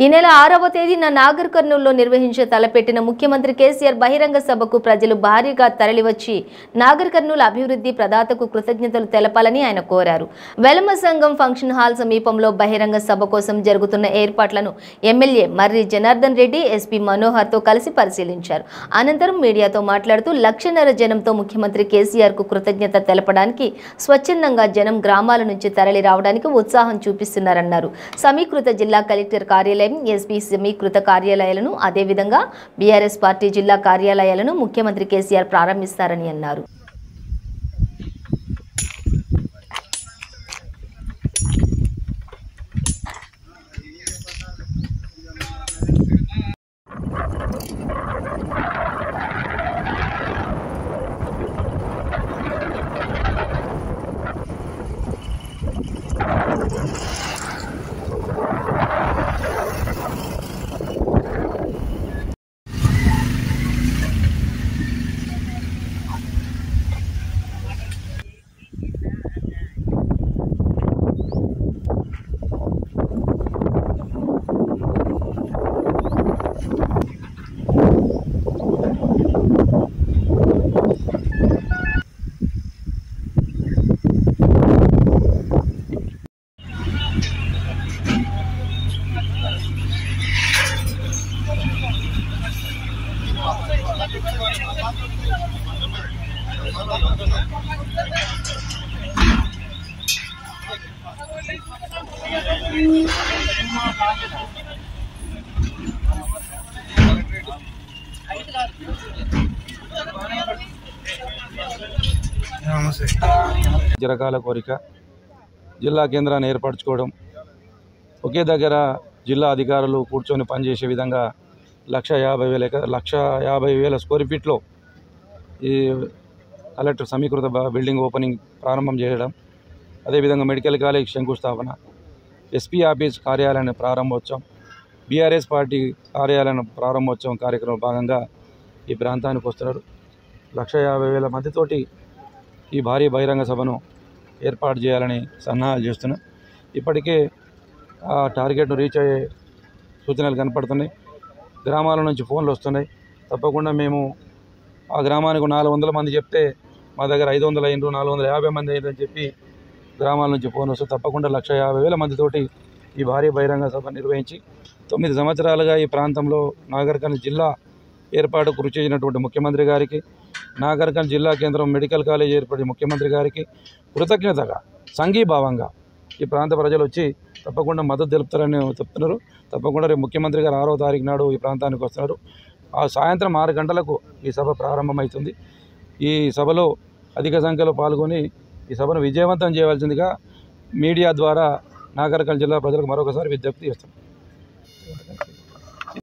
ఈ నెల 6వ తేదీన నాగర్ కర్నూలులో నిర్వహించే తలపెట్టిన ముఖ్యమంత్రి కేసీఆర్ బహిరంగ సభకు ప్రజలు భారీగా తరలివచ్చి నాగర్ కర్నూలు అభివృద్ధి ప్రదాతకు కృతజ్ఞతలు తెలపాలని ఆయన కోరారు. వెలమ సంఘం ఫంక్షన్ హాల్ సమీపంలో బహిరంగ సభ కోసం జరుగుతున్న ఏర్పాట్లను ఎమ్మెల్యే మర్రి జనార్దన్ రెడ్డి ఎస్పీ మనోహర్తో కలిసి పరిశీలించారు. అనంతరం మీడియాతో మాట్లాడుతూ 1,500,000 జనంతో ముఖ్యమంత్రి కేసీఆర్ కు కృతజ్ఞత తెలపడానికి స్వచ్ఛందంగా జనం గ్రామాల నుంచి తరలి రావడానికి ఉత్సాహం చూపిస్తున్నారన్నారు. సమీకృత జిల్లా కలెక్టర్ కార్యాలయం, ఎస్పీ సమీకృత కార్యాలయాలను, అదేవిధంగా బీఆర్ఎస్ పార్టీ జిల్లా కార్యాలయాలను ముఖ్యమంత్రి కేసీఆర్ ప్రారంభిస్తారని అన్నారు. రకాల కోరిక జిల్లా కేంద్రాన్ని ఏర్పరచుకోవడం, ఒకే దగ్గర జిల్లా అధికారులు కూర్చొని పనిచేసే విధంగా 1,50,000 స్క్వేర్ ఫీట్లో ఈ కలెక్టర్ సమీకృత బిల్డింగ్ ఓపెనింగ్ ప్రారంభం చేయడం, అదేవిధంగా మెడికల్ కాలేజ్ శంకుస్థాపన, ఎస్పీ ఆఫీస్ కార్యాలయాన్ని ప్రారంభోత్సవం, బీఆర్ఎస్ పార్టీ కార్యాలయం ప్రారంభోత్సవం కార్యక్రమం భాగంగా ఈ ప్రాంతానికి వస్తున్నారు. 1,50,000 మందితోటి ఈ భారీ బహిరంగ సభను ఏర్పాటు చేయాలని సన్నాహాలు చేస్తున్నాం. ఇప్పటికే ఆ టార్గెట్ను రీచ్ అయ్యే సూచనలు కనపడుతున్నాయి. గ్రామాల నుంచి ఫోన్లు వస్తున్నాయి. తప్పకుండా మేము ఆ గ్రామానికి 400 మంది చెప్తే మా దగ్గర 500 అయినరు, 450 మంది అయిందని చెప్పి గ్రామాల నుంచి ఫోన్ వస్తే తప్పకుండా 1,50,000 మందితోటి ఈ భారీ బహిరంగ సభ నిర్వహించి 9 సంవత్సరాలుగా ఈ ప్రాంతంలో నాగర్ కర్నూలు జిల్లా ఏర్పాటు కృషి చేసినటువంటి ముఖ్యమంత్రి గారికి, నాగర్ కర్నూలు జిల్లా కేంద్రం మెడికల్ కాలేజ్ ఏర్పడి ముఖ్యమంత్రి గారికి కృతజ్ఞతగా సంఘీభావంగా ఈ ప్రాంత ప్రజలు వచ్చి తప్పకుండా మద్దతు తెలుపుతారని చెప్తున్నారు. తప్పకుండా రేపు ముఖ్యమంత్రి గారు 6వ తారీఖు నాడు ఈ ప్రాంతానికి వస్తున్నారు. ఆ సాయంత్రం 6 గంటలకు ఈ సభ ప్రారంభమవుతుంది. ఈ సభలో అధిక సంఖ్యలో పాల్గొని ఈ సభను విజయవంతం చేయవలసిందిగా మీడియా ద్వారా నాగర్ కర్నూలు జిల్లా ప్రజలకు మరొకసారి విజ్ఞప్తి చేస్తున్నాం.